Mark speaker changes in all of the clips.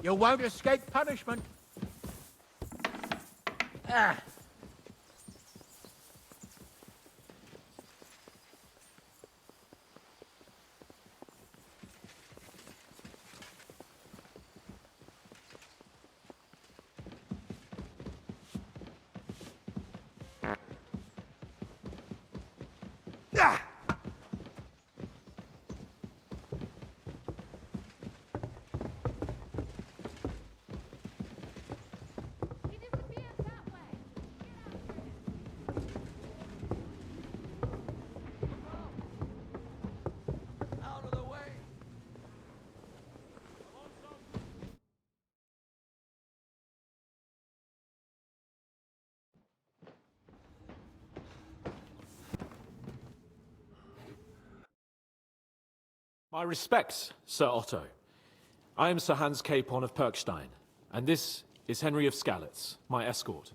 Speaker 1: You won't escape punishment. Ah.
Speaker 2: My respects, Sir Otto. I am Sir Hans Capon of Perkstein, and this is Henry of Skalitz, my escort.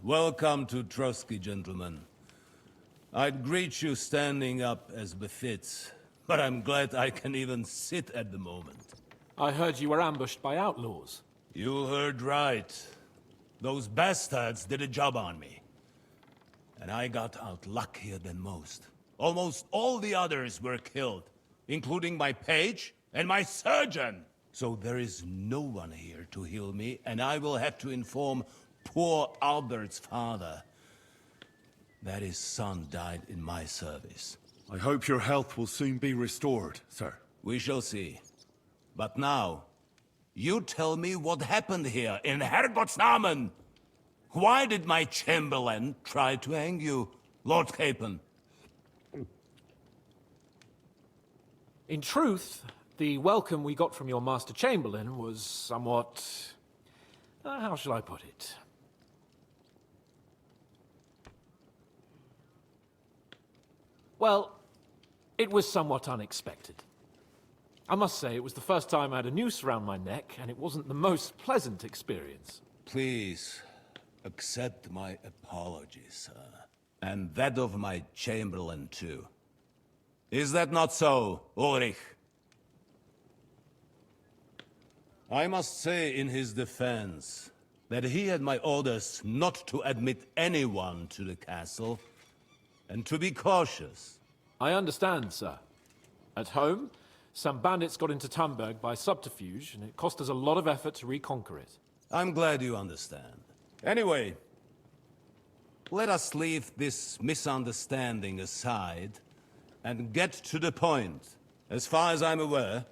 Speaker 3: Welcome to Trotsky, gentlemen. I'd greet you standing up as befits, but I'm glad I can even sit at the moment.
Speaker 2: I heard you were ambushed by outlaws.
Speaker 3: You heard right. Those bastards did a job on me. And I got out luckier than most. Almost all the others were killed, including my page and my surgeon. So there is no one here to heal me, and I will have to inform poor Albert's father that his son died in my service.
Speaker 4: I hope your health will soon be restored, sir.
Speaker 3: We shall see. But now, you tell me what happened here in Herrgottsnamen. Why did my Chamberlain try to hang you, Lord Capon?
Speaker 2: In truth, the welcome we got from your Master Chamberlain was somewhat... how shall I put it? Well, it was somewhat unexpected. I must say, it was the first time I had a noose around my neck, and it wasn't the most pleasant experience.
Speaker 3: Please, accept my apologies, sir. And that of my Chamberlain, too. Is that not so, Ulrich? I must say in his defense that he had my orders not to admit anyone to the castle, and to be cautious.
Speaker 2: I understand, sir. At home, some bandits got into Tamberg by subterfuge, and it cost us a lot of effort to reconquer it.
Speaker 3: I'm glad you understand. Anyway, let us leave this misunderstanding aside and get to the point. As far as I'm aware,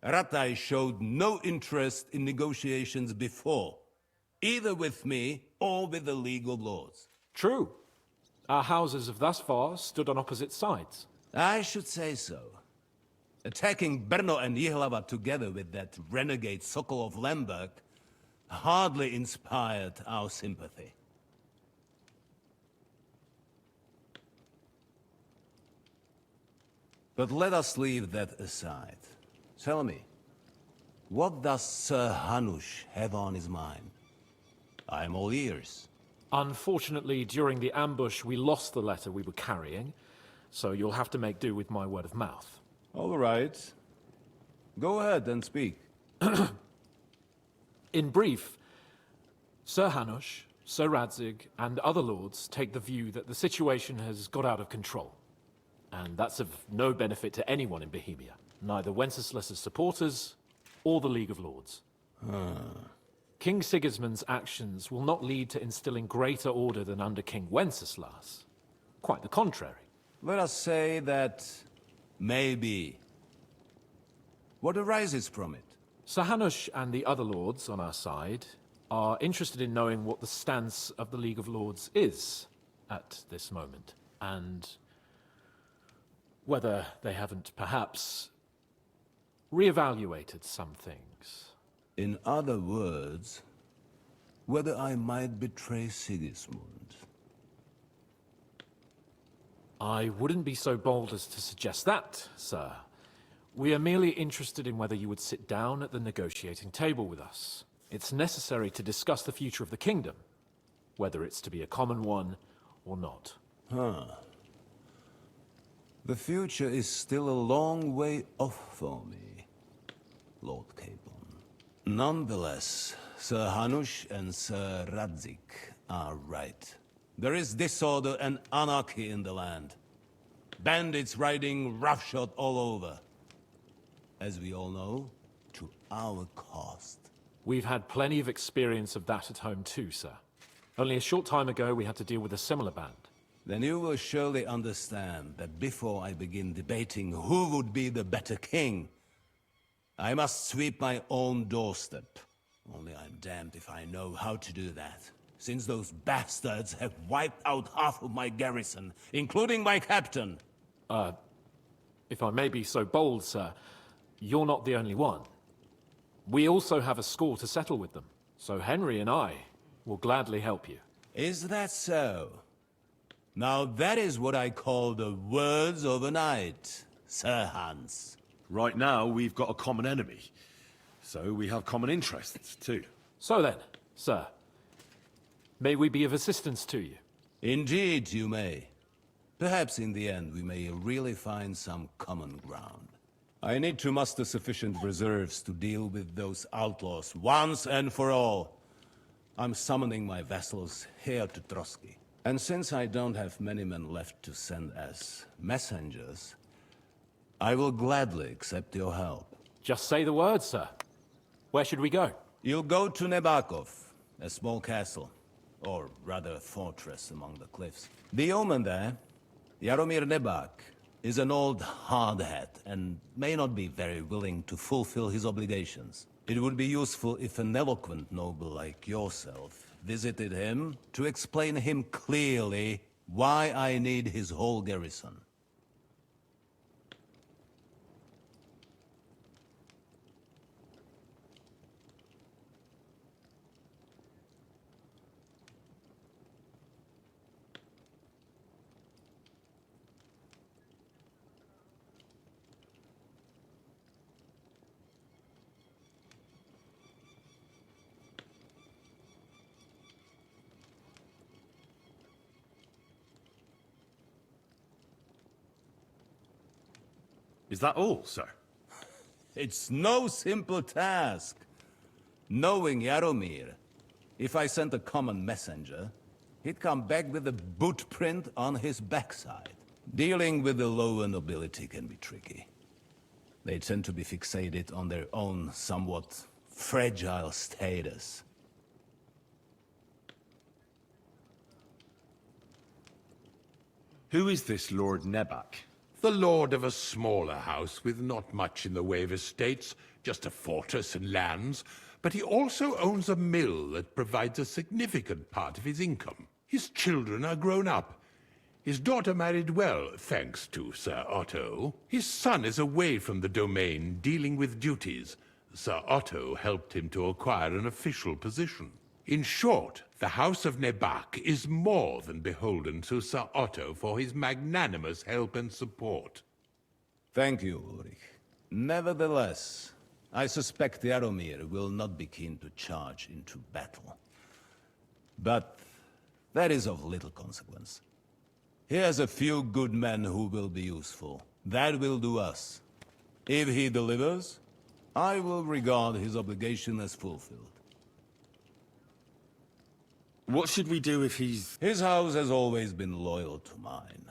Speaker 3: Ratai showed no interest in negotiations before, either with me or with the League of Lords.
Speaker 2: True. Our houses have thus far stood on opposite sides.
Speaker 3: I should say so. Attacking Brno and Jihlava together with that renegade Sokol of Lemberg hardly inspired our sympathy. But let us leave that aside. Tell me, what does Sir Hanush have on his mind? I'm all ears.
Speaker 2: Unfortunately, during the ambush, we lost the letter we were carrying, so you'll have to make do with my word of mouth.
Speaker 3: All right. Go ahead and speak.
Speaker 2: In brief, Sir Hanush, Sir Radzig, and other lords take the view that the situation has got out of control. And that's of no benefit to anyone in Bohemia, neither Wenceslas's supporters or the League of Lords. King Sigismund's actions will not lead to instilling greater order than under King Wenceslas. Quite the contrary.
Speaker 3: Let us say that maybe. What arises from it?
Speaker 2: Sir Hanush and the other lords on our side are interested in knowing what the stance of the League of Lords is at this moment, and whether they haven't perhaps reevaluated some things.
Speaker 3: In other words, whether I might betray Sigismund.
Speaker 2: I wouldn't be so bold as to suggest that, sir. We are merely interested in whether you would sit down at the negotiating table with us. It's necessary to discuss the future of the kingdom, whether it's to be a common one or not.
Speaker 3: The future is still a long way off for me, Lord Capon. Nonetheless, Sir Hanush and Sir Radzik are right. There is disorder and anarchy in the land. Bandits riding roughshod all over. As we all know, to our cost.
Speaker 2: We've had plenty of experience of that at home too, sir. Only a short time ago we had to deal with a similar band.
Speaker 3: Then you will surely understand that before I begin debating who would be the better king, I must sweep my own doorstep. Only I'm damned if I know how to do that, since those bastards have wiped out half of my garrison, including my captain.
Speaker 2: If I may be so bold, sir, you're not the only one. We also have a score to settle with them, so Henry and I will gladly help you.
Speaker 3: Is that so? Now that is what I call the words of a knight, Sir Hans.
Speaker 4: Right now, we've got a common enemy. So we have common interests, too.
Speaker 2: So then, sir, may we be of assistance to you?
Speaker 3: Indeed, you may. Perhaps in the end we may really find some common ground. I need to muster sufficient reserves to deal with those outlaws once and for all. I'm summoning my vassals here to Trotsky. And since I don't have many men left to send as messengers, I will gladly accept your help.
Speaker 2: Just say the word, sir. Where should we go?
Speaker 3: You'll go to Nebakov, a small castle, or rather a fortress among the cliffs. The yeoman there, Jaromir Nebak, is an old hardhat and may not be very willing to fulfill his obligations. It would be useful if an eloquent noble like yourself visited him to explain him clearly why I need his whole garrison.
Speaker 4: Is that all, sir?
Speaker 3: It's no simple task. Knowing Jaromir, if I sent a common messenger, he'd come back with a boot print on his backside. Dealing with the lower nobility can be tricky. They tend to be fixated on their own somewhat fragile status.
Speaker 4: Who is this Lord Nebak?
Speaker 1: The lord of a smaller house with not much in the way of estates, just a fortress and lands, but he also owns a mill that provides a significant part of his income. His children are grown up. His daughter married well, thanks to Sir Otto. His son is away from the domain, dealing with duties. Sir Otto helped him to acquire an official position. In short, the House of Nebak is more than beholden to Sir Otto for his magnanimous help and support.
Speaker 3: Thank you, Ulrich. Nevertheless, I suspect Jaromir will not be keen to charge into battle. But that is of little consequence. He has a few good men who will be useful. That will do us. If he delivers, I will regard his obligation as fulfilled.
Speaker 4: What should we do if he's...
Speaker 3: His house has always been loyal to mine.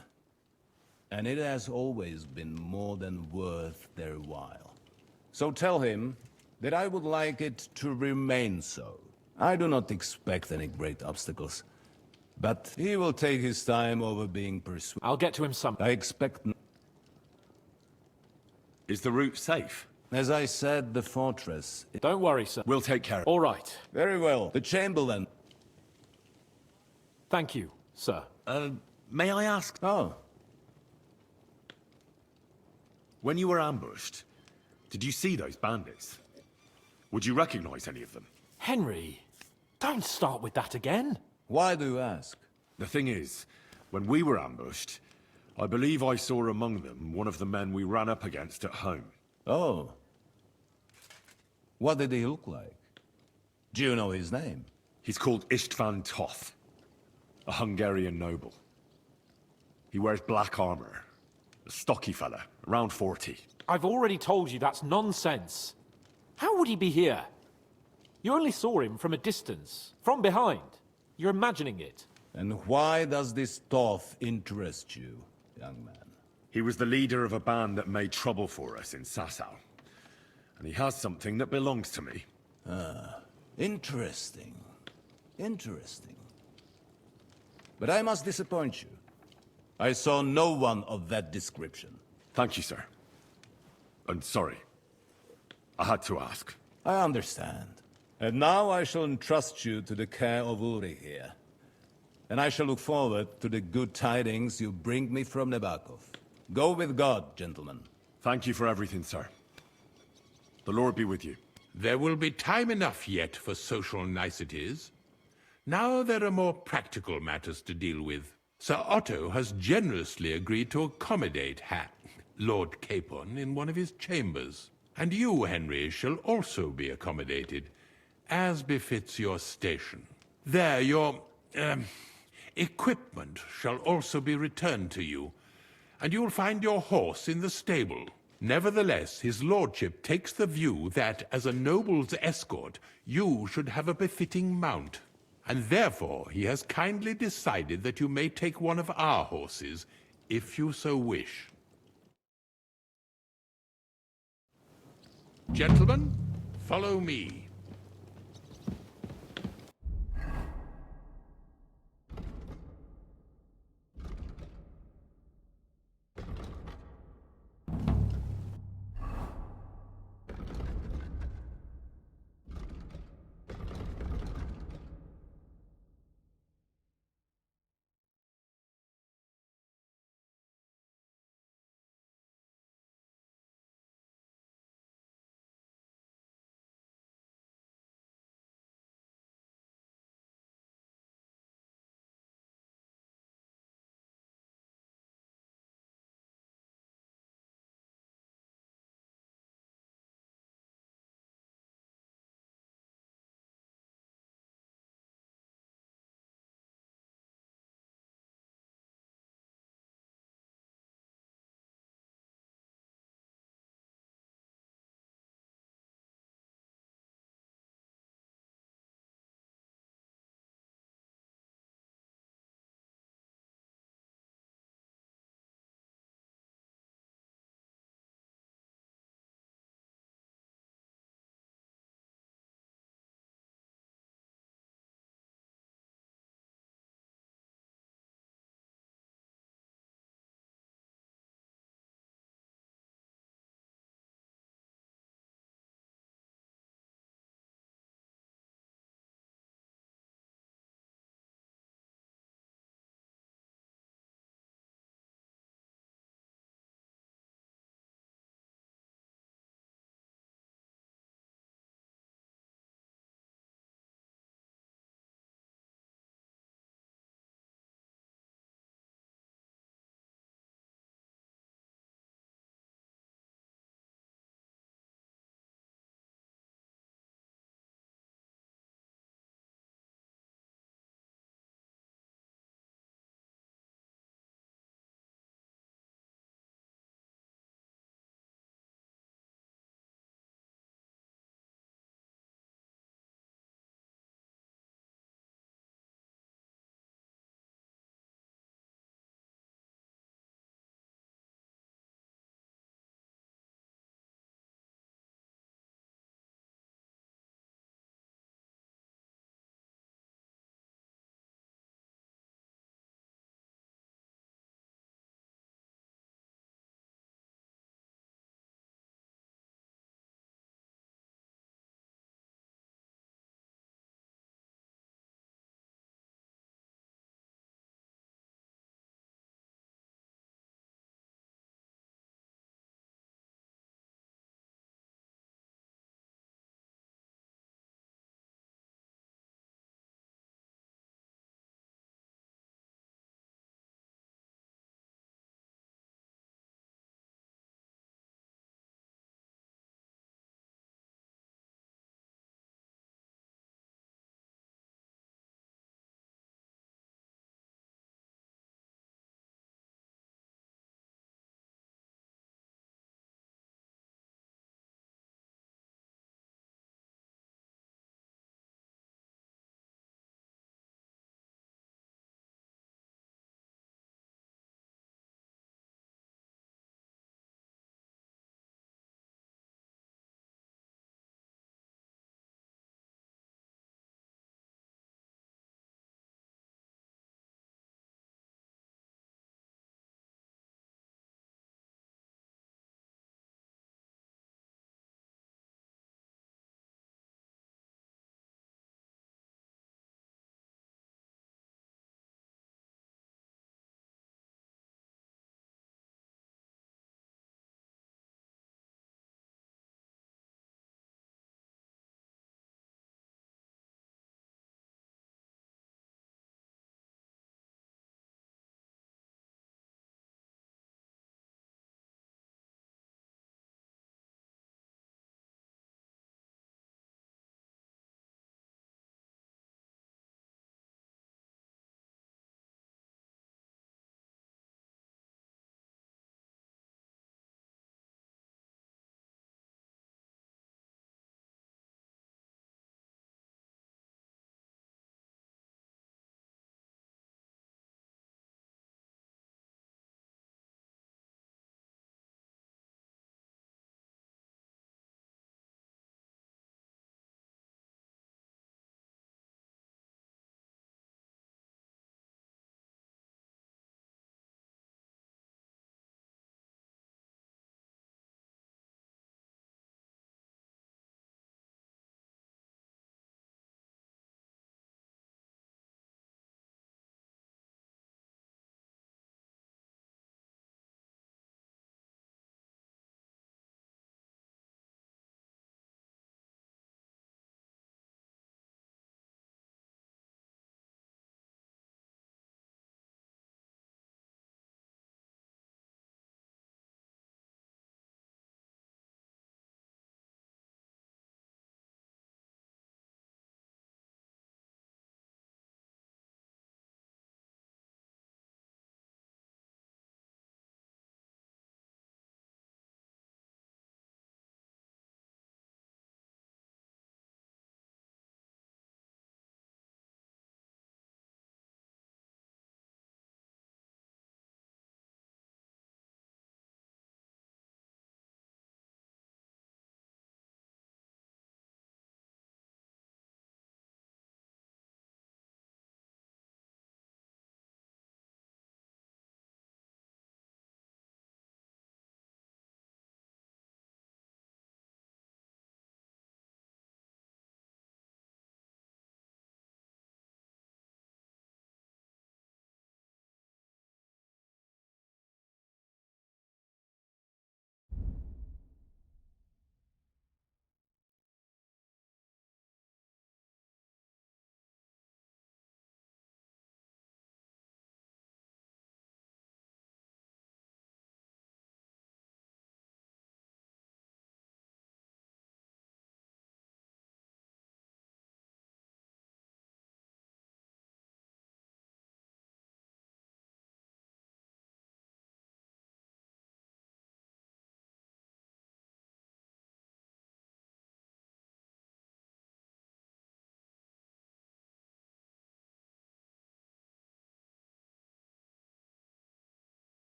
Speaker 3: And it has always been more than worth their while. So tell him that I would like it to remain so. I do not expect any great obstacles. But he will take his time over being persuaded.
Speaker 2: I'll get to him some...
Speaker 3: I expect...
Speaker 4: Is the route safe?
Speaker 3: As I said, the fortress...
Speaker 2: Don't worry, sir.
Speaker 4: We'll take care of it.
Speaker 2: All right.
Speaker 3: Very well. The Chamberlain...
Speaker 2: Thank you, sir.
Speaker 4: May I ask?
Speaker 3: Oh,
Speaker 4: When you were ambushed, did you see those bandits? Would you recognize any of them?
Speaker 2: Henry, don't start with that again.
Speaker 3: why do you ask?
Speaker 4: The thing is, when we were ambushed, I believe I saw among them one of the men we ran up against at home.
Speaker 3: Oh. What did he look like? Do you know his name?
Speaker 4: He's called Istvan Toth, a Hungarian noble. He wears black armor, A stocky fella, around 40.
Speaker 2: I've already told you that's nonsense. How would he be here? You only saw him from a distance, from behind. You're imagining it.
Speaker 3: And why does this Toth interest you, young man?
Speaker 4: He was the leader of a band that made trouble for us in Sasau. And he has something that belongs to me.
Speaker 3: Interesting. Interesting. But I must disappoint you. I saw no one of that description.
Speaker 4: Thank you, sir. And sorry. I had to ask.
Speaker 3: I understand. And now I shall entrust you to the care of Uri here. And I shall look forward to the good tidings you bring me from Nebakov. Go with God, gentlemen.
Speaker 4: Thank you for everything, sir. The Lord be with you.
Speaker 1: There will be time enough yet for social niceties. Now there are more practical matters to deal with. Sir Otto has generously agreed to accommodate Lord Capon in one of his chambers. And you, Henry, shall also be accommodated, as befits your station. There, your, equipment shall also be returned to you, and you'll find your horse in the stable. Nevertheless, his lordship takes the view that, as a noble's escort, you should have a befitting mount. And therefore, he has kindly decided that you may take one of our horses, if you so wish. Gentlemen, follow me.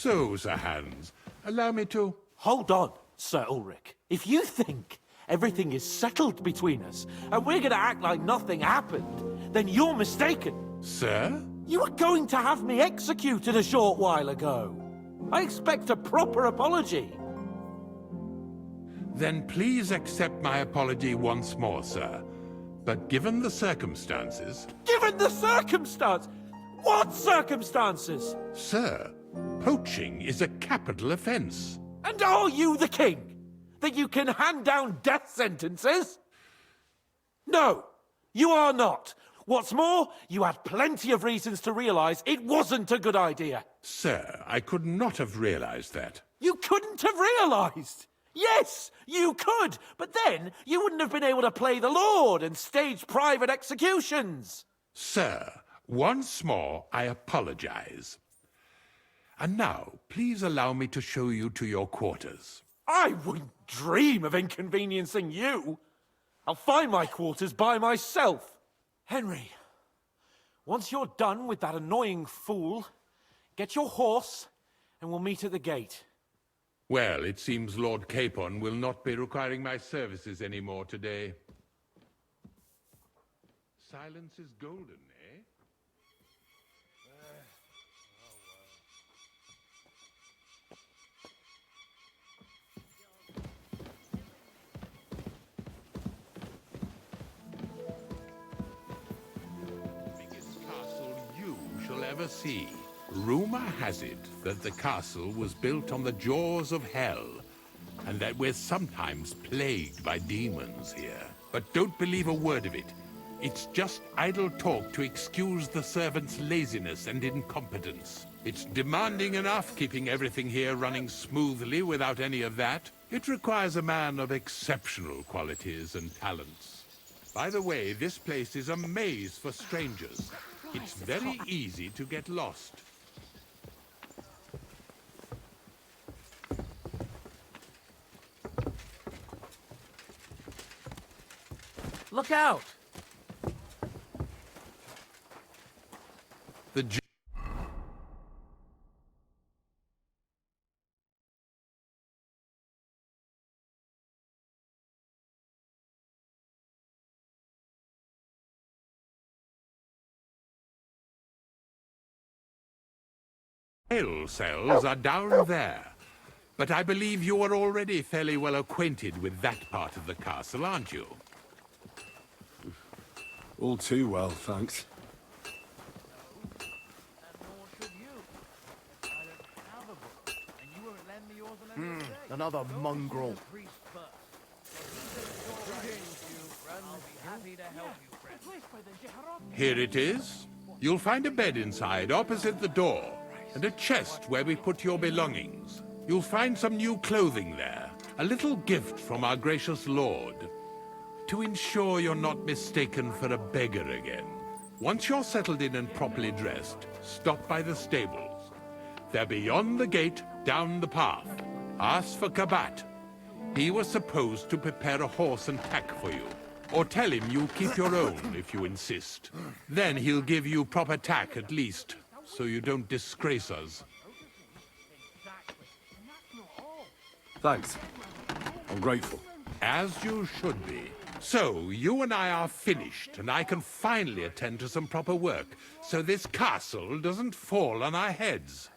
Speaker 1: So, Sir Hans, allow me to...
Speaker 2: Hold on, Sir Ulrich. If you think everything is settled between us, and we're gonna act like nothing happened, then you're mistaken.
Speaker 1: Sir?
Speaker 2: You were going to have me executed a short while ago. I expect a proper apology.
Speaker 1: Then please accept my apology once more, sir. But given the circumstances...
Speaker 2: Given the circumstance? What circumstances?
Speaker 1: Sir, poaching is a capital offense.
Speaker 2: And are you the king? That you can hand down death sentences? No, you are not. What's more, you had plenty of reasons to realize it wasn't a good idea.
Speaker 1: Sir, I could not have realized that.
Speaker 2: You couldn't have realized. Yes, you could, but then you wouldn't have been able to play the Lord and stage private executions.
Speaker 1: Sir, once more, I apologize. And now, please allow me to show you to your quarters.
Speaker 2: I wouldn't dream of inconveniencing you. I'll find my quarters by myself. Henry, once you're done with that annoying fool, get your horse and we'll meet at the gate.
Speaker 1: Well, it seems Lord Capon will not be requiring my services anymore today. Silence is golden, eh? Biggest castle you shall ever see. Rumor has it that the castle was built on the jaws of hell, and that we're sometimes plagued by demons here. But don't believe a word of it. It's just idle talk to excuse the servants' laziness and incompetence. It's demanding enough keeping everything here running smoothly without any of that. It requires a man of exceptional qualities and talents. By the way, this place is a maze for strangers. It's very easy to get lost.
Speaker 2: Look out!
Speaker 1: The jail cells are down there. But I believe you are already fairly well acquainted with that part of the castle, aren't you?
Speaker 4: All too well, thanks.
Speaker 5: Another mongrel.
Speaker 1: Here it is. You'll find a bed inside, opposite the door, and a chest where we put your belongings. You'll find some new clothing there, a little gift from our gracious lord, to ensure you're not mistaken for a beggar again. Once you're settled in and properly dressed, stop by the stables. They're beyond the gate, down the path. Ask for Kabat. He was supposed to prepare a horse and tack for you. Or tell him you'll keep your own if you insist. Then he'll give you proper tack at least, so you don't disgrace us.
Speaker 4: Thanks. I'm grateful.
Speaker 1: As you should be. So, you and I are finished, and I can finally attend to some proper work, so this castle doesn't fall on our heads.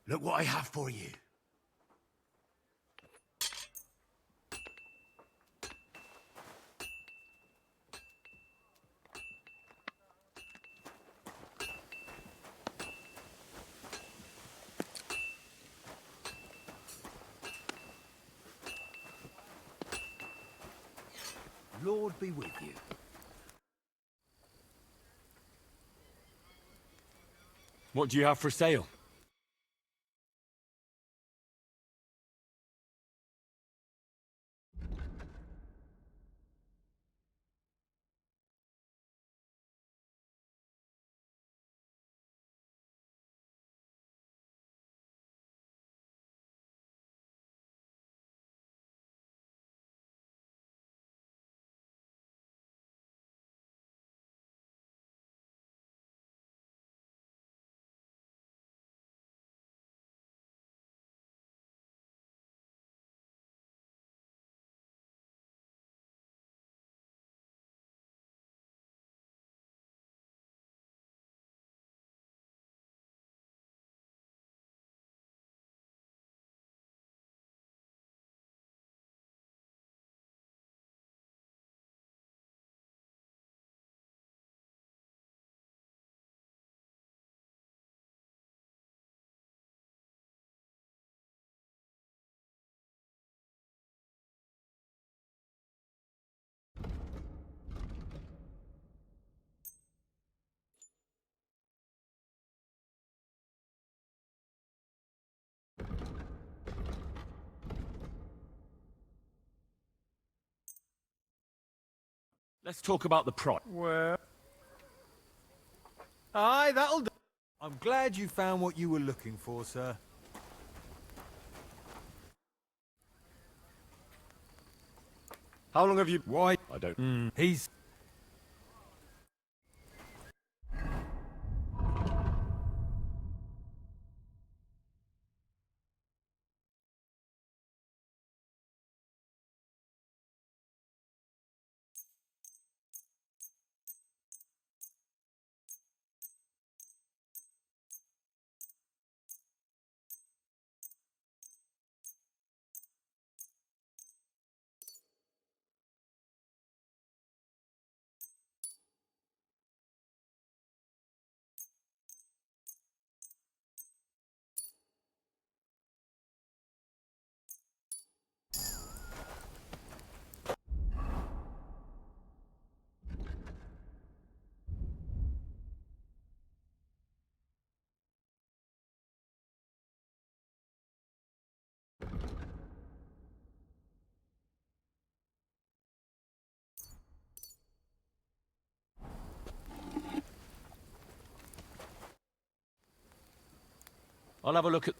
Speaker 5: Look what I have for you. Lord be with you.
Speaker 4: What do you have for sale? Let's talk about the price.
Speaker 6: Well... Aye, that'll do. I'm glad you found what you were looking for, sir.
Speaker 4: How long have you...
Speaker 6: Why?
Speaker 4: I don't...
Speaker 6: He's...
Speaker 4: I'll have a look at...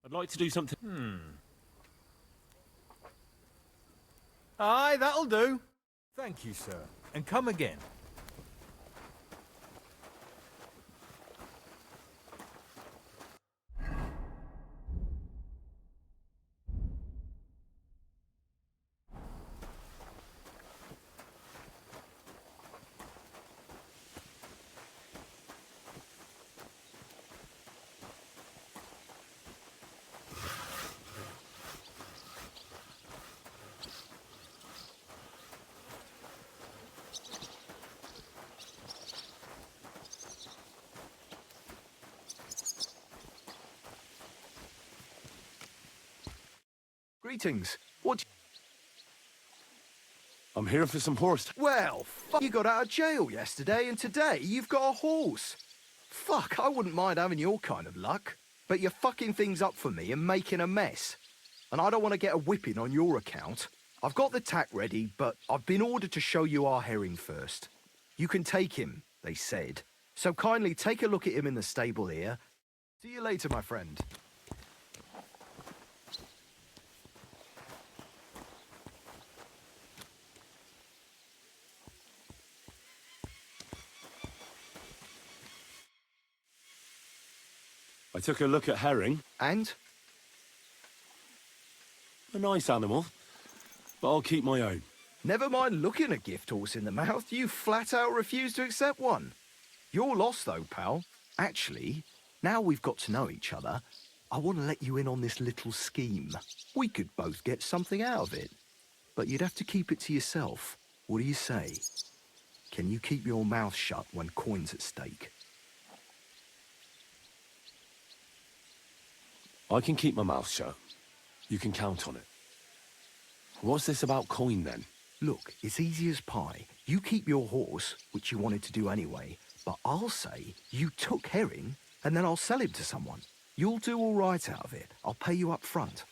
Speaker 4: I'd like to do something...
Speaker 6: Aye, that'll do. Thank you, sir. And come again.
Speaker 5: Greetings. What?
Speaker 4: I'm here for some horse.
Speaker 5: Well, fuck, you got out of jail yesterday, and today you've got a horse. Fuck, I wouldn't mind having your kind of luck. But you're fucking things up for me and making a mess. And I don't want to get a whipping on your account. I've got the tack ready, but I've been ordered to show you our herring first. You can take him, they said. So kindly take a look at him in the stable here. See you later, my friend.
Speaker 4: I took a look at herring.
Speaker 5: And?
Speaker 4: A nice animal, but I'll keep my own.
Speaker 5: Never mind looking a gift horse in the mouth, you flat out refuse to accept one. You're lost though, pal. Actually, now we've got to know each other, I want to let you in on this little scheme. We could both get something out of it. But you'd have to keep it to yourself. What do you say? Can you keep your mouth shut when coin's at stake?
Speaker 4: I can keep my mouth shut. You can count on it. What's this about coin, then?
Speaker 5: Look, it's easy as pie. You keep your horse, which you wanted to do anyway, but I'll say you took herring, and then I'll sell him to someone. You'll do all right out of it. I'll pay you up front.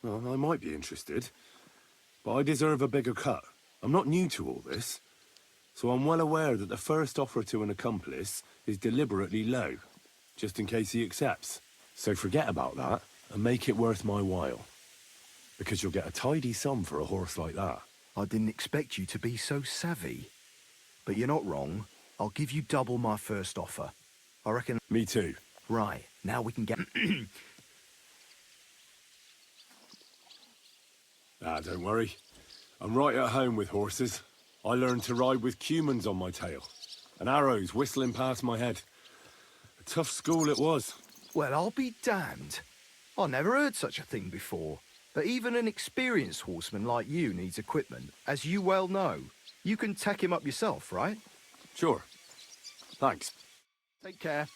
Speaker 4: Well, I might be interested, but I deserve a bigger cut. I'm not new to all this, so I'm well aware that the first offer to an accomplice is deliberately low, just in case he accepts. So forget about that and make it worth my while, because you'll get a tidy sum for a horse like that.
Speaker 5: I didn't expect you to be so savvy. But you're not wrong. I'll give you double my first offer. I reckon...
Speaker 4: Me too.
Speaker 5: Right, now we can get...
Speaker 4: Don't worry. I'm right at home with horses. I learned to ride with cumans on my tail, and arrows whistling past my head. A tough school it was.
Speaker 5: Well, I'll be damned. I never heard such a thing before. But even an experienced horseman like you needs equipment, as you well know. You can tack him up yourself, right?
Speaker 4: Sure. Thanks.
Speaker 5: Take care.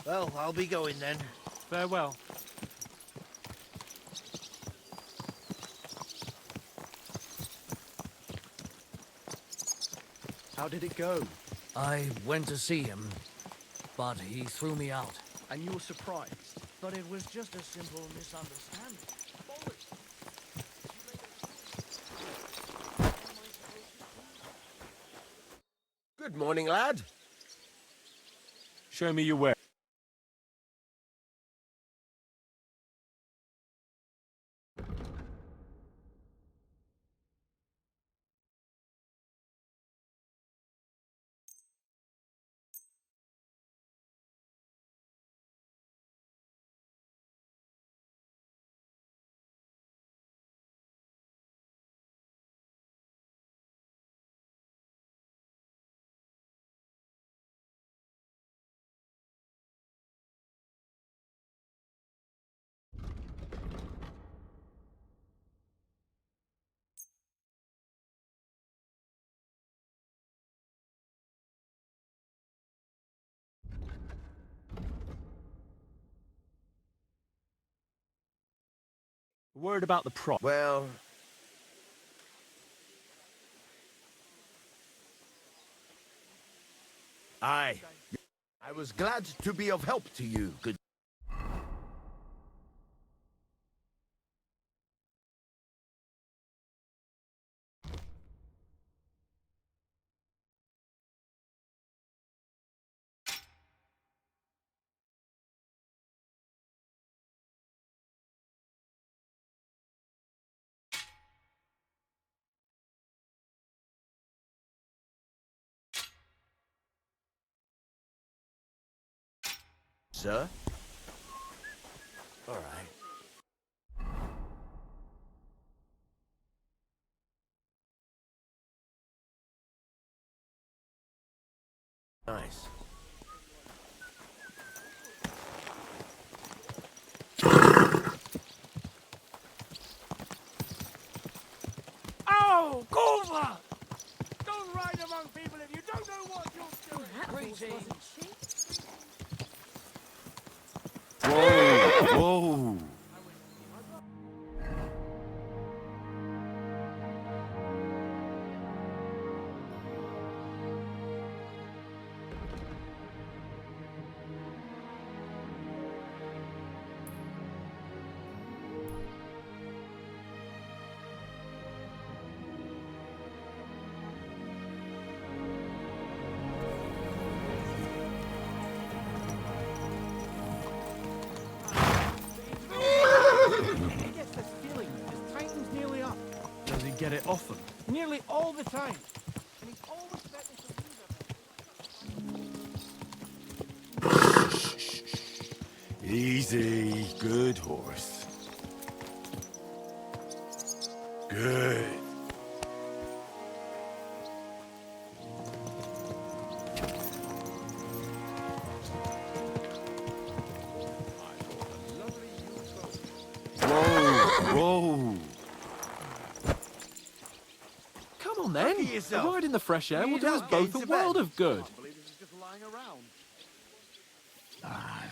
Speaker 7: Well, I'll be going then.
Speaker 2: Farewell.
Speaker 5: How did it go?
Speaker 7: I went to see him, but he threw me out.
Speaker 5: And you were surprised?
Speaker 7: But it was just a simple misunderstanding.
Speaker 8: Good morning, lad.
Speaker 4: Show me your way.
Speaker 2: Word about the prop.
Speaker 8: Well, I was glad to be of help to you, good. Sir? All right. Nice.
Speaker 7: Oh, Corva! Don't ride among people if you don't know what you're doing.
Speaker 4: Whoa! Whoa!
Speaker 6: Does he get it often?
Speaker 9: Nearly all the time. And he's always threatening to leave it.
Speaker 4: Easy. Good horse. Good. Whoa! Whoa!
Speaker 2: Come on then. A
Speaker 8: yourself.
Speaker 2: ride in the fresh air will
Speaker 8: Need
Speaker 2: do us
Speaker 8: help
Speaker 2: both
Speaker 8: getting
Speaker 2: a
Speaker 8: to bed.
Speaker 2: world of good.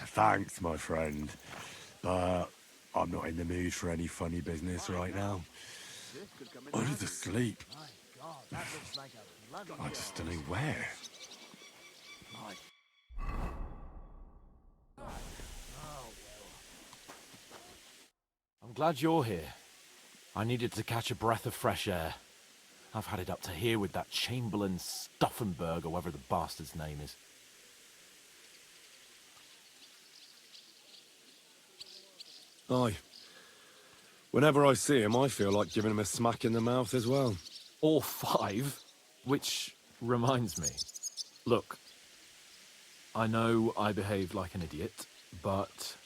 Speaker 4: Thanks, my friend. But I'm not in the mood for any funny business right now. I need to sleep. I just don't know where.
Speaker 2: I'm glad you're here. I needed to catch a breath of fresh air. I've had it up to here with that Chamberlain Stuffenberg, or whatever the bastard's name is.
Speaker 4: Aye. Whenever I see him, I feel like giving him a smack in the mouth as well.
Speaker 2: Or 5, which reminds me. Look, I know I behaved like an idiot, but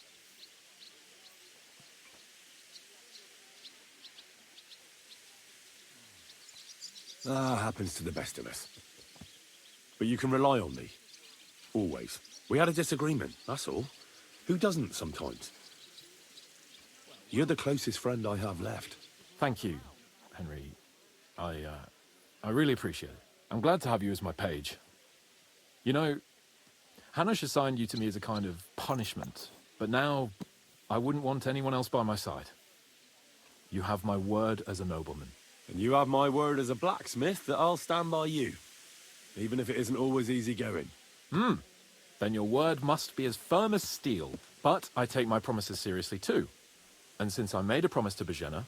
Speaker 4: Happens to the best of us. But you can rely on me. Always. We had a disagreement, that's all. Who doesn't sometimes? You're the closest friend I have left.
Speaker 2: thank you, Henry. I really appreciate it. I'm glad to have you as my page. You know, Hanush assigned you to me as a kind of punishment, but now I wouldn't want anyone else by my side. You have my word as a nobleman.
Speaker 4: And you have my word as a blacksmith that I'll stand by you. Even if it isn't always easy going.
Speaker 2: Then your word must be as firm as steel. But I take my promises seriously too. And since I made a promise to Bajena,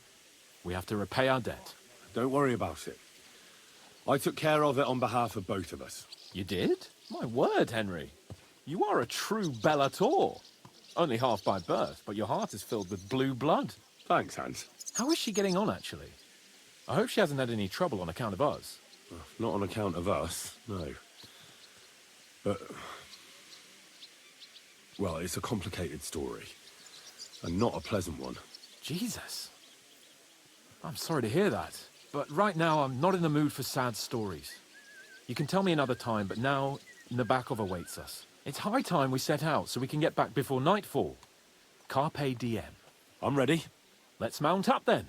Speaker 2: we have to repay our debt.
Speaker 4: Don't worry about it. I took care of it on behalf of both of us.
Speaker 2: You did? My word, Henry. You are a true bellator. Only half by birth, but your heart is filled with blue blood.
Speaker 4: Thanks, Hans.
Speaker 2: How is she getting on, actually? I hope she hasn't had any trouble on account of us.
Speaker 4: Not on account of us, no. But... well, it's a complicated story. And not a pleasant one.
Speaker 2: Jesus. I'm sorry to hear that. But right now, I'm not in the mood for sad stories. You can tell me another time, but now Nabokov awaits us. It's high time we set out so we can get back before nightfall. Carpe diem.
Speaker 4: I'm ready.
Speaker 2: Let's mount up then.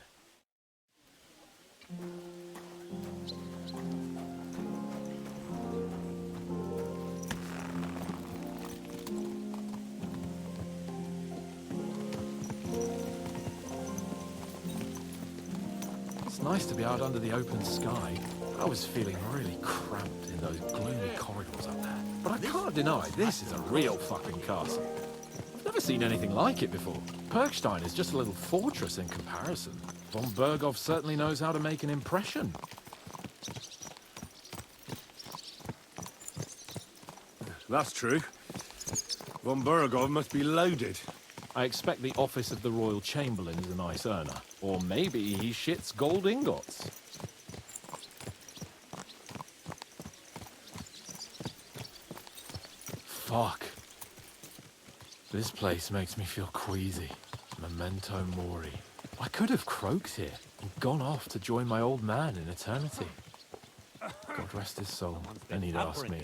Speaker 2: It's nice to be out under the open sky. I was feeling really cramped in those gloomy corridors up there. But I can't deny, this is a real fucking castle. I've never seen anything like it before. Perkstein is just a little fortress in comparison. Von Berghoff certainly knows how to make an impression.
Speaker 4: That's true. Von Berghoff must be loaded.
Speaker 2: I expect the office of the Royal Chamberlain is a nice earner. Or maybe he shits gold ingots. Fuck. This place makes me feel queasy. Memento mori. I could have croaked here and gone off to join my old man in eternity. God rest his soul. Then he'd ask me,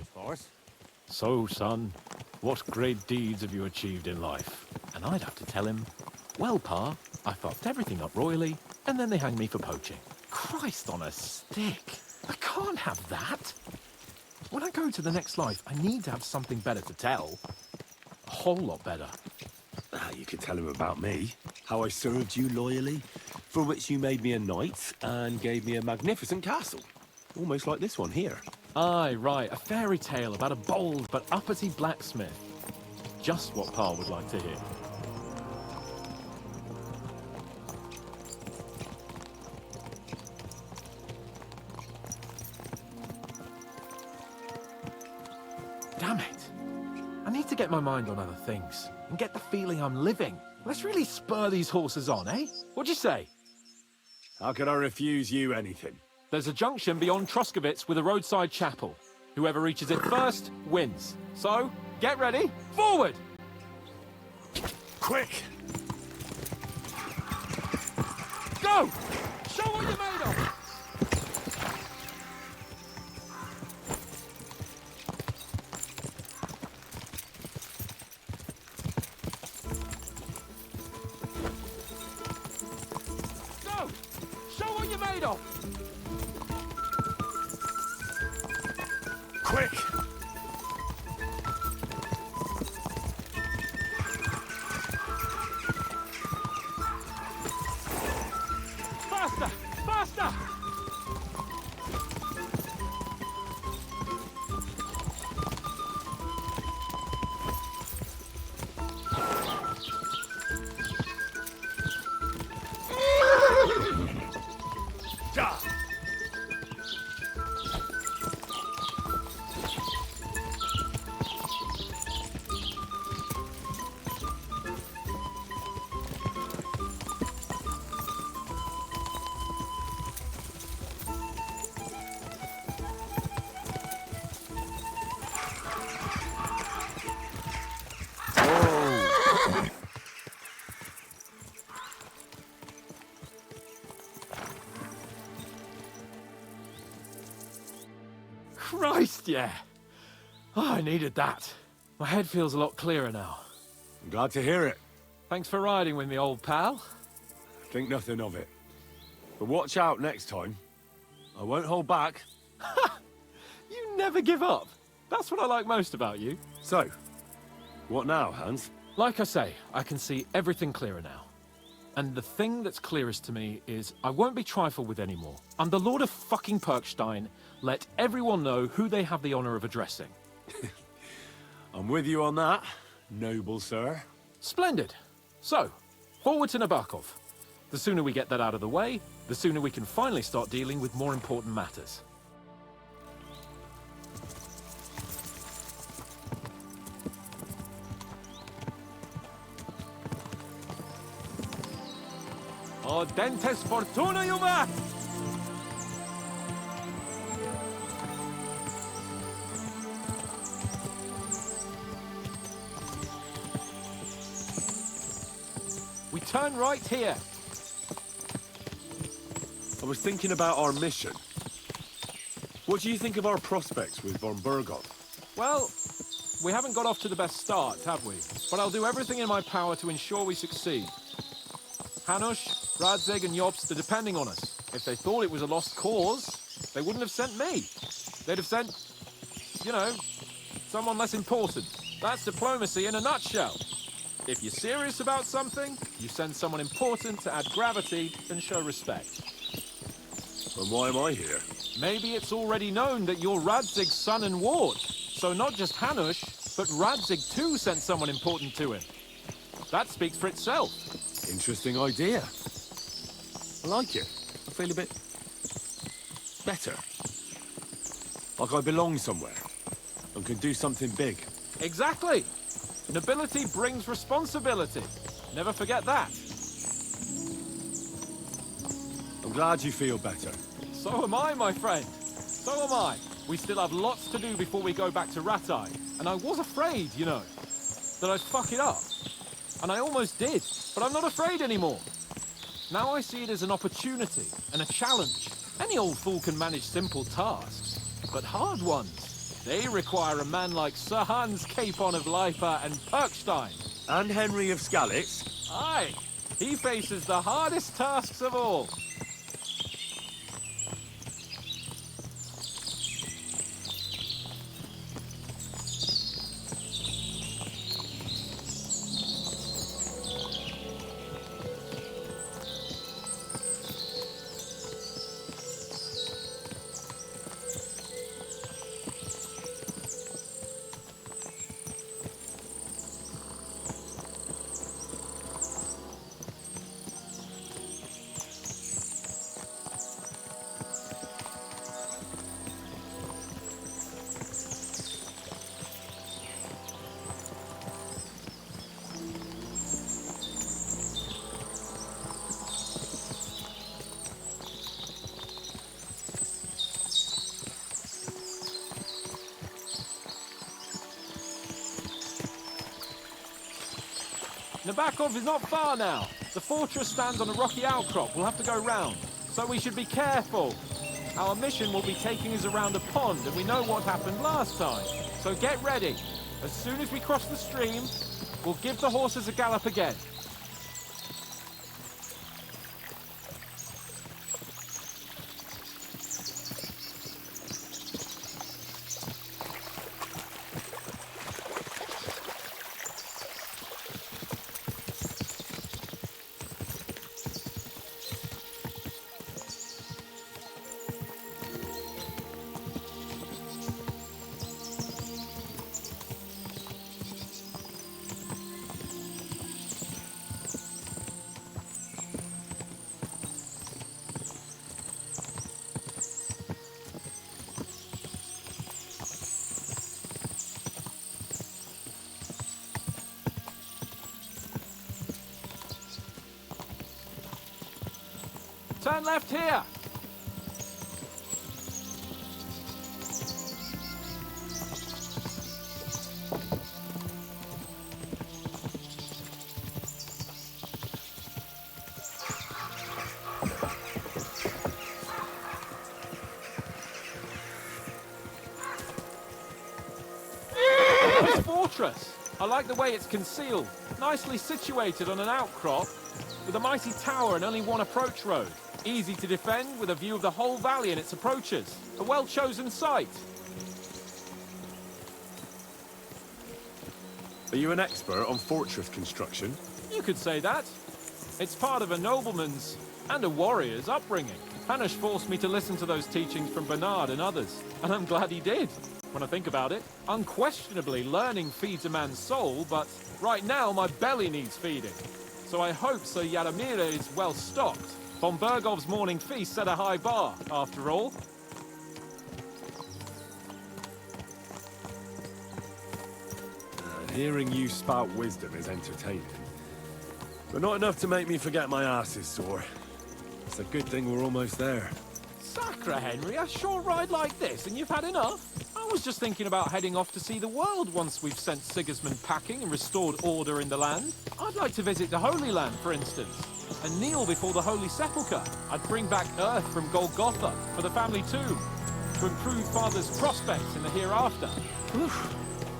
Speaker 2: "So, son, what great deeds have you achieved in life?" And I'd have to tell him, "Well, Pa, I fucked everything up royally, and then they hanged me for poaching." Christ on a stick. I can't have that. When I go to the next life, I need to have something better to tell. A whole lot better.
Speaker 4: Ah, you could tell him about me. How I served you loyally, for which you made me a knight and gave me a magnificent castle. Almost like this one here.
Speaker 2: Aye, right. A fairy tale about a bold but uppity blacksmith. Just what Pa would like to hear. Damn it. I need to get my mind on other things and get the feeling I'm living. Let's really spur these horses on, eh? What'd you say?
Speaker 4: How could I refuse you anything?
Speaker 2: There's a junction beyond Troskovitz with a roadside chapel. Whoever reaches it first wins. So, get ready. Forward!
Speaker 4: Quick!
Speaker 2: Go! Show what you're made of! Go! Show what you're made of!
Speaker 4: Quick!
Speaker 2: Faster! Faster!
Speaker 4: Ja!
Speaker 2: Christ, yeah. Oh, I needed that. My head feels a lot clearer now.
Speaker 4: I'm glad to hear it.
Speaker 2: Thanks for riding with me, old pal.
Speaker 4: Think nothing of it. But watch out next time. I won't hold back.
Speaker 2: You never give up. That's what I like most about you.
Speaker 4: So, what now, Hans?
Speaker 2: Like I say, I can see everything clearer now. And the thing that's clearest to me is I won't be trifled with anymore. I'm the Lord of fucking Perkstein. Let everyone know who they have the honor of addressing.
Speaker 4: I'm with you on that, noble sir.
Speaker 2: Splendid. So, forward to Nabokov. The sooner we get that out of the way, the sooner we can finally start dealing with more important matters. Audentes fortuna iubat! We turn right here.
Speaker 4: I was thinking about our mission. What do you think of our prospects with von Burgov?
Speaker 2: Well, we haven't got off to the best start, have we? But I'll do everything in my power to ensure we succeed. Hanush, Radzig and Jobst are depending on us. If they thought it was a lost cause, they wouldn't have sent me. They'd have sent, you know, someone less important. That's diplomacy in a nutshell. If you're serious about something, you send someone important to add gravity and show respect.
Speaker 4: And why am I here?
Speaker 2: Maybe it's already known that you're Radzig's son and ward. So not just Hanush, but Radzig too sent someone important to him. That speaks for itself.
Speaker 4: Interesting idea. I like it. I feel a bit better. Like I belong somewhere and can do something big.
Speaker 2: Exactly. Nobility brings responsibility. Never forget that.
Speaker 4: I'm glad you feel better.
Speaker 2: So am I, my friend. So am I. We still have lots to do before we go back to Ratai. And I was afraid, you know, that I'd fuck it up. And I almost did, but I'm not afraid anymore. Now I see it as an opportunity and a challenge. Any old fool can manage simple tasks, but hard ones, they require a man like Sir Hans Capon of Leipa and Perkstein.
Speaker 4: And Henry of Skalitz.
Speaker 2: Aye, he faces the hardest tasks of all. Nabokov is not far now. The fortress stands on a rocky outcrop. We'll have to go round. So we should be careful. Our mission will be taking us around a pond, and we know what happened last time. So get ready. As soon as we cross the stream, we'll give the horses a gallop again. Turn left here. Nice fortress. I like the way it's concealed. Nicely situated on an outcrop with a mighty tower and only one approach road. Easy to defend with a view of the whole valley and its approaches. A well-chosen site.
Speaker 4: Are you an expert on fortress construction?
Speaker 2: You could say that. It's part of a nobleman's and a warrior's upbringing. Hanush forced me to listen to those teachings from Bernard and others, and I'm glad he did. When I think about it, unquestionably learning feeds a man's soul, but right now my belly needs feeding. So I hope Sir Yaramira is well stocked. Von Bergov's morning feast set a high bar, after all.
Speaker 4: Hearing you spout wisdom is entertaining. But not enough to make me forget my ass is sore. It's a good thing we're almost there.
Speaker 2: Sacre, Henry, a short ride like this and you've had enough? I was just thinking about heading off to see the world once we've sent Sigismund packing and restored order in the land. I'd like to visit the Holy Land, for instance, and kneel before the Holy Sepulchre. I'd bring back earth from Golgotha for the family tomb, to improve Father's prospects in the hereafter. Oof.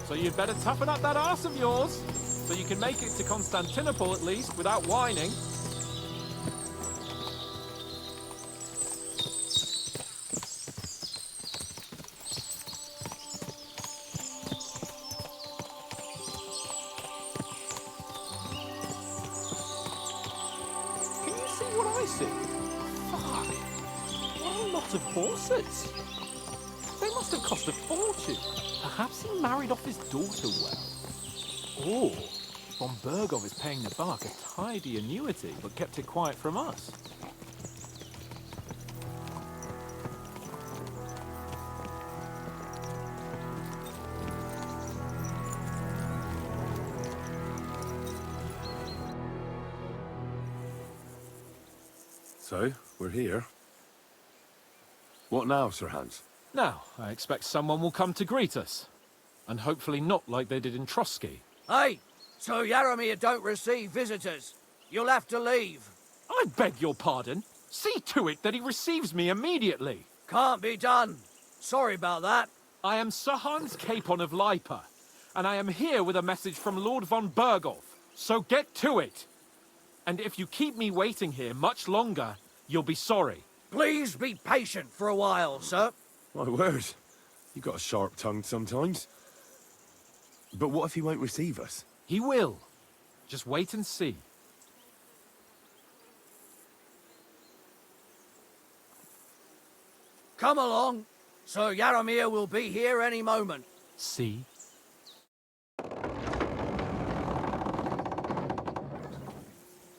Speaker 2: So you'd better toughen up that arse of yours, so you can make it to Constantinople at least, without whining. Of horses. They must have cost a fortune. Perhaps he married off his daughter well. Or von Bergov is paying the bark a tidy annuity, but kept it quiet from us.
Speaker 4: So, we're here. What now, Sir Hans?
Speaker 2: Now, I expect someone will come to greet us. And hopefully not like they did in Trotsky.
Speaker 7: Hey! So Yaramir don't receive visitors. You'll have to leave.
Speaker 2: I beg your pardon. See to it that he receives me immediately.
Speaker 7: Can't be done. Sorry about that.
Speaker 2: I am Sir Hans Capon of Lipa, and I am here with a message from Lord von Bergov. So get to it. And if you keep me waiting here much longer, you'll be sorry.
Speaker 7: Please be patient for a while, sir.
Speaker 4: My word. You got a sharp tongue sometimes. But what if he won't receive us?
Speaker 2: He will. Just wait and see.
Speaker 7: Come along. Sir Yaramir will be here any moment.
Speaker 2: See?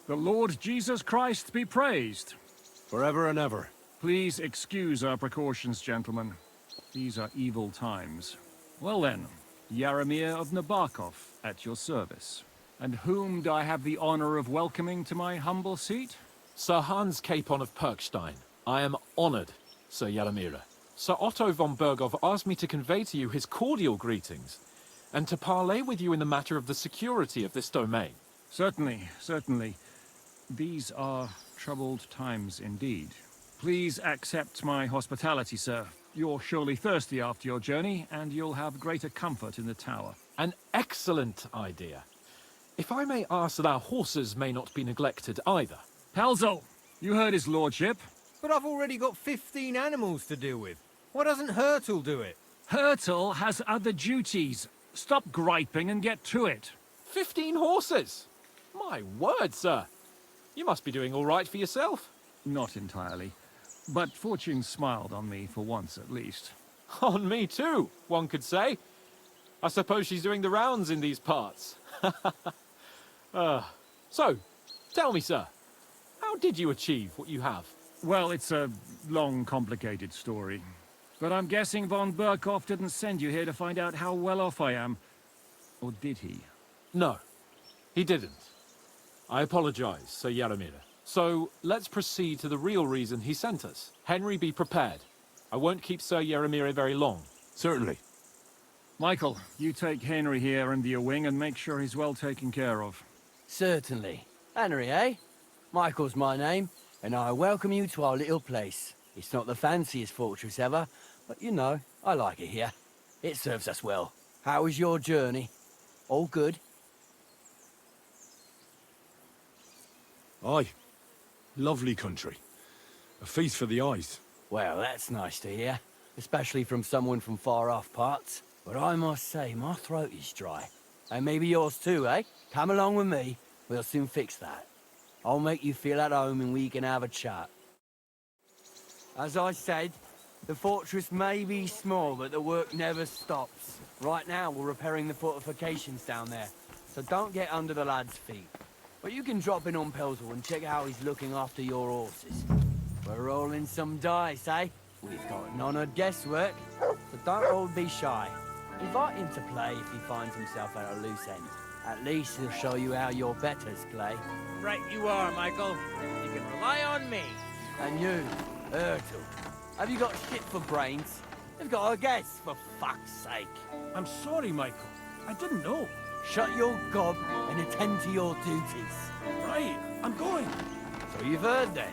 Speaker 10: The Lord Jesus Christ be praised.
Speaker 4: Forever and ever.
Speaker 10: Please excuse our precautions, gentlemen. These are evil times. Well then, Yaramir of Nabokov, at your service. And whom do I have the honor of welcoming to my humble seat?
Speaker 2: Sir Hans Capon of Perkstein. I am honored, Sir Yaramira. Sir Otto von Bergov asked me to convey to you his cordial greetings, and to parley with you in the matter of the security of this domain.
Speaker 10: Certainly, certainly. These are troubled times indeed. Please accept my hospitality, sir. You're surely thirsty after your journey, and you'll have greater comfort in the tower.
Speaker 2: An excellent idea. If I may ask that our horses may not be neglected either.
Speaker 10: Palzel, you heard his lordship.
Speaker 6: But I've already got 15 animals to deal with. Why doesn't Hurtle do it?
Speaker 10: Hurtle has other duties. Stop griping and get to it.
Speaker 2: 15 horses! My word, sir. You must be doing all right for yourself.
Speaker 10: Not entirely. But fortune smiled on me for once at least.
Speaker 2: On me too, one could say. I suppose she's doing the rounds in these parts. So, tell me, sir, how did you achieve what you have?
Speaker 10: Well, it's a long, complicated story. But I'm guessing von Burkhoff didn't send you here to find out how well off I am. Or did he?
Speaker 2: No, he didn't. I apologize, Sir Yaramir. So, let's proceed to the real reason he sent us. Henry, be prepared. I won't keep Sir Yaramir very long.
Speaker 4: Certainly.
Speaker 10: Michael, you take Henry here under your wing and make sure he's well taken care of.
Speaker 11: Certainly. Henry, eh? Michael's my name, and I welcome you to our little place. It's not the fanciest fortress ever, but you know, I like it here. It serves us well. How was your journey? All good?
Speaker 4: Aye. Lovely country. A feast for the eyes.
Speaker 11: Well, that's nice to hear, especially from someone from far-off parts. But I must say, my throat is dry. And maybe yours too, eh? Come along with me. We'll soon fix that. I'll make you feel at home and we can have a chat. As I said, the fortress may be small, but the work never stops. Right now, we're repairing the fortifications down there, so don't get under the lad's feet. But you can drop in on Pelzel and check how he's looking after your horses. We're rolling some dice, eh? We've got none of guesswork, so don't all be shy. Invite him to play if he finds himself at a loose end. At least he'll show you how your betters play.
Speaker 12: Right you are, Michael. You can rely on me.
Speaker 11: And you, Hurtle, have you got shit for brains? You've got a guess, for fuck's sake.
Speaker 12: I'm sorry, Michael. I didn't know.
Speaker 11: Shut your gob and attend to your duties.
Speaker 12: Right, I'm going.
Speaker 11: So you've heard then.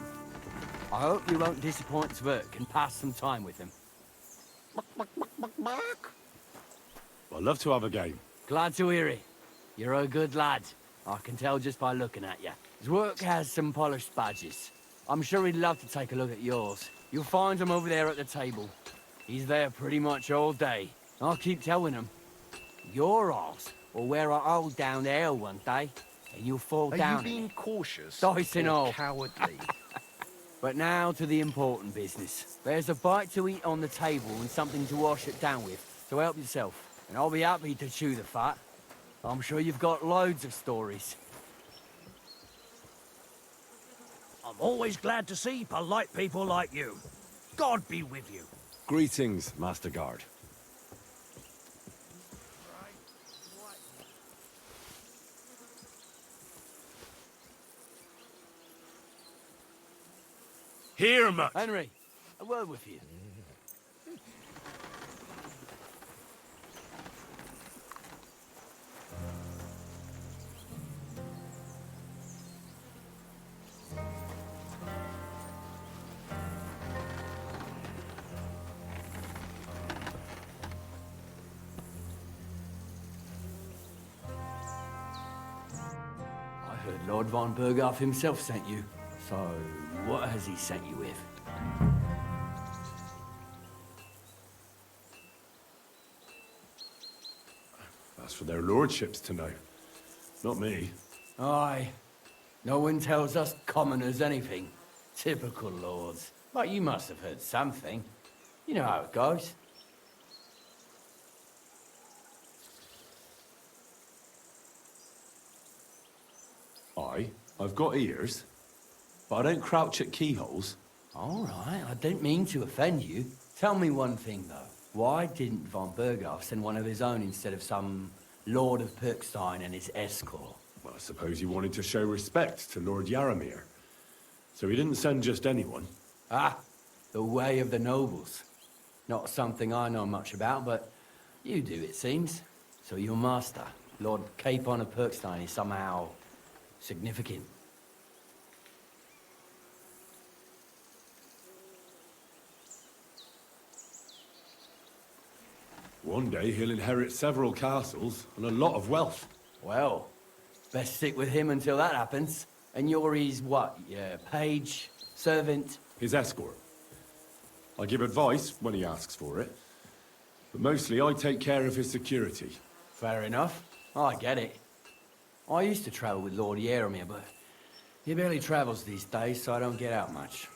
Speaker 11: I hope you won't disappoint Zwerk and pass some time with him.
Speaker 4: I'd love to have a game.
Speaker 11: Glad to hear it. You're a good lad. I can tell just by looking at you. Zwerk has some polished badges. I'm sure he'd love to take a look at yours. You'll find him over there at the table. He's there pretty much all day. I'll keep telling him. Your arse will wear a hole down there one day, and you'll fall down.
Speaker 5: Are you being cautious?
Speaker 11: Dice and all.
Speaker 5: Cowardly.
Speaker 11: But now to the important business. There's a bite to eat on the table and something to wash it down with, so help yourself. And I'll be happy to chew the fat. I'm sure you've got loads of stories.
Speaker 12: I'm always glad to see polite people like you. God be with you.
Speaker 4: Greetings, Master Guard.
Speaker 3: Here, much.
Speaker 11: Henry, a word with you. I heard Lord von Burghoff himself sent you. So, what has he sent you with?
Speaker 4: That's for their lordships to know. Not me.
Speaker 11: Aye. No one tells us commoners anything. Typical lords. But you must have heard something. You know how it goes.
Speaker 4: I've got ears, but I don't crouch at keyholes.
Speaker 11: All right, I didn't mean to offend you. Tell me one thing, though. Why didn't von Burghoff send one of his own instead of some Lord of Perkstein and his escort?
Speaker 4: Well, I suppose he wanted to show respect to Lord Yaramir. So he didn't send just anyone.
Speaker 11: Ah, the way of the nobles. Not something I know much about, but you do, it seems. So your master, Lord Capon of Perkstein, is somehow significant.
Speaker 4: One day he'll inherit several castles and a lot of wealth.
Speaker 11: Well, best stick with him until that happens. And you're his what? Yeah, page, servant?
Speaker 4: His escort. I give advice when he asks for it. But mostly I take care of his security.
Speaker 11: Fair enough. I get it. I used to travel with Lord Yaramir, but he barely travels these days, so I don't get out much.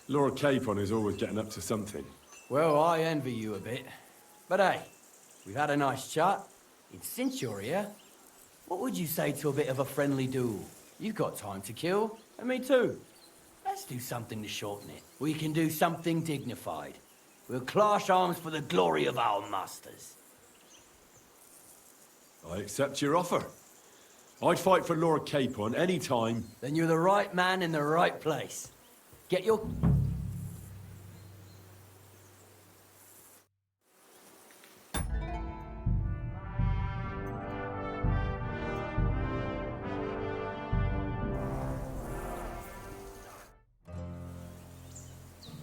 Speaker 4: Lord Capon is always getting up to something.
Speaker 11: Well, I envy you a bit. But hey, we've had a nice chat. And since you're here, what would you say to a bit of a friendly duel? You've got time to kill, and me too. Let's do something to shorten it. We can do something dignified. We'll clash arms for the glory of our masters.
Speaker 4: I accept your offer. I'd fight for Lord Capon any time.
Speaker 11: Then you're the right man in the right place. Get your...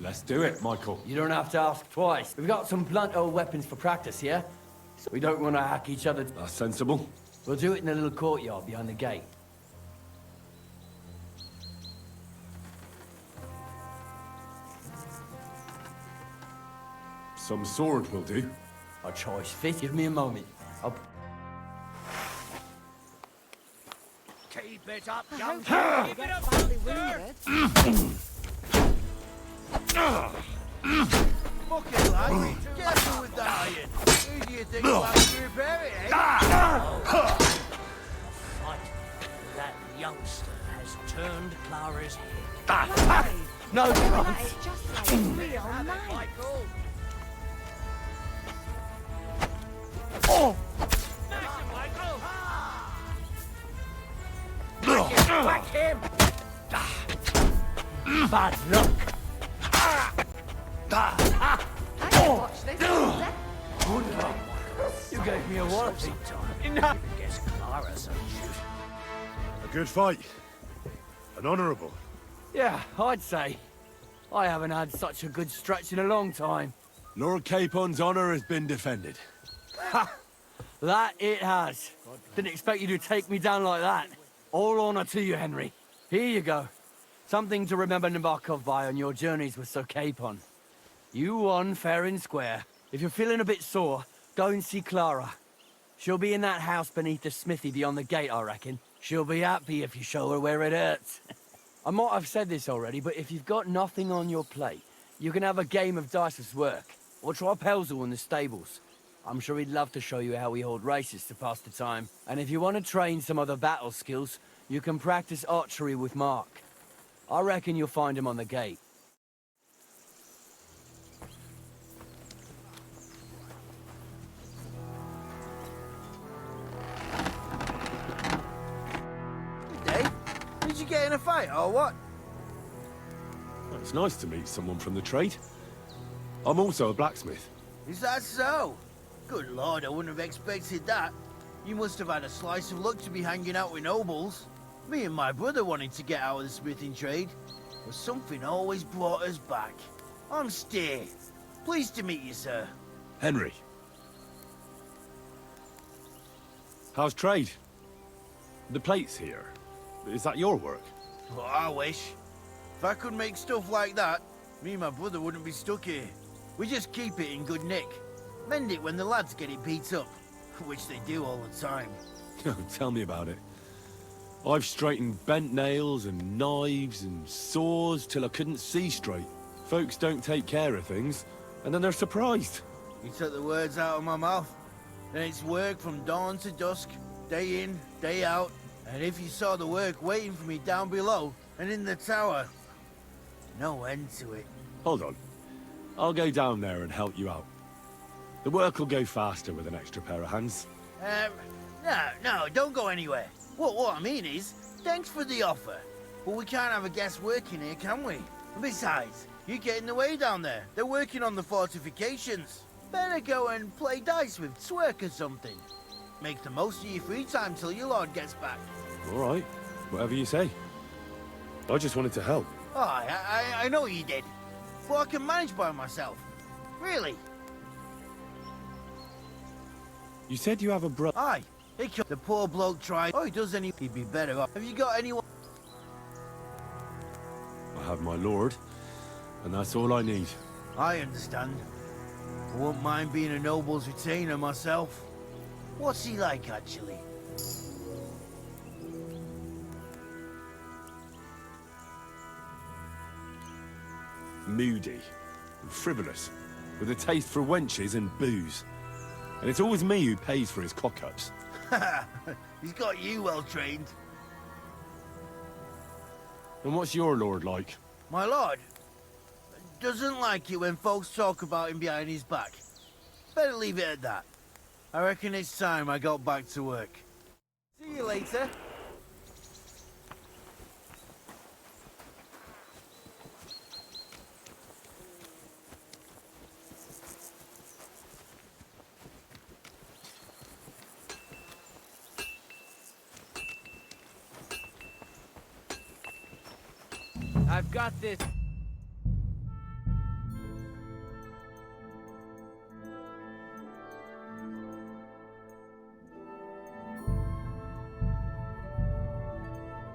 Speaker 4: Let's do it, Michael.
Speaker 11: You don't have to ask twice. We've got some blunt old weapons for practice, yeah? So we don't want to hack each other.
Speaker 4: That's sensible.
Speaker 11: We'll do it in a little courtyard behind the gate.
Speaker 4: Some sword will do.
Speaker 11: Our choice fit. Give me a moment. I'll...
Speaker 12: Keep it up, young.
Speaker 9: Keep it up,
Speaker 8: Fucking lad, careful with that iron. Who do you think will have to repair it, eh?
Speaker 12: Fight. That youngster has turned Clara's head.
Speaker 11: No chance.
Speaker 9: It's just like real nice.
Speaker 8: Michael.
Speaker 11: Oh!
Speaker 12: Whack him!
Speaker 11: Bad luck.
Speaker 9: I can watch this all day.
Speaker 11: You gave me a wallet.
Speaker 12: Enough! Guess Clara's a shoot.
Speaker 4: A good fight. An honourable.
Speaker 11: Yeah, I'd say. I haven't had such a good stretch in a long time.
Speaker 4: Lord Capon's honour has been defended.
Speaker 11: Ha! That it has. Didn't expect you to take me down like that. All honour to you, Henry. Here you go. Something to remember Nabokov by on your journeys with Sir Capon. You won fair and square. If you're feeling a bit sore, go and see Clara. She'll be in that house beneath the smithy beyond the gate, I reckon. She'll be happy if you show her where it hurts. I might have said this already, but if you've got nothing on your plate, you can have a game of dice's work. Or try Pelzel in the stables. I'm sure he'd love to show you how we hold races to pass the time. And if you want to train some other battle skills, you can practice archery with Mark. I reckon you'll find him on the gate.
Speaker 8: Dave, did you get in a fight or what?
Speaker 4: Well, it's nice to meet someone from the trade. I'm also a blacksmith.
Speaker 8: Is that so? Good lord, I wouldn't have expected that. You must have had a slice of luck to be hanging out with nobles. Me and my brother wanted to get out of the smithing trade, but something always brought us back. I'm Stay. Pleased to meet you, sir.
Speaker 4: Henry. How's trade? The plates here. Is that your work?
Speaker 8: Well, I wish. If I could make stuff like that, me and my brother wouldn't be stuck here. We just keep it in good nick. Mend it when the lads get it beat up, which they do all the time.
Speaker 4: Tell me about it. I've straightened bent nails and knives and saws till I couldn't see straight. Folks don't take care of things, and then they're surprised.
Speaker 8: You took the words out of my mouth. And it's work from dawn to dusk, day in, day out. And if you saw the work waiting for me down below and in the tower, no end to it.
Speaker 4: Hold on. I'll go down there and help you out. The work will go faster with an extra pair of hands.
Speaker 8: No, don't go anywhere. What I mean is, thanks for the offer. But we can't have a guest working here, can we? Besides, you get in the way down there. They're working on the fortifications. Better go and play dice with Twerk or something. Make the most of your free time till your lord gets back.
Speaker 4: All right, whatever you say. I just wanted to help.
Speaker 8: Oh, I know you did. But I can manage by myself. Really.
Speaker 4: You said you have a brother.
Speaker 8: Aye. The poor bloke tried. Oh, he does any... He'd be better off. Have you got anyone...
Speaker 4: I have my lord, and that's all I need.
Speaker 8: I understand. I wouldn't mind being a noble's retainer myself. What's he like, actually?
Speaker 4: Moody and frivolous, with a taste for wenches and booze. And it's always me who pays for his cock-ups.
Speaker 8: He's got you well trained.
Speaker 4: And what's your lord like?
Speaker 8: My lord doesn't like it when folks talk about him behind his back. Better leave it at that. I reckon it's time I got back to work. See you later.
Speaker 11: I've got this.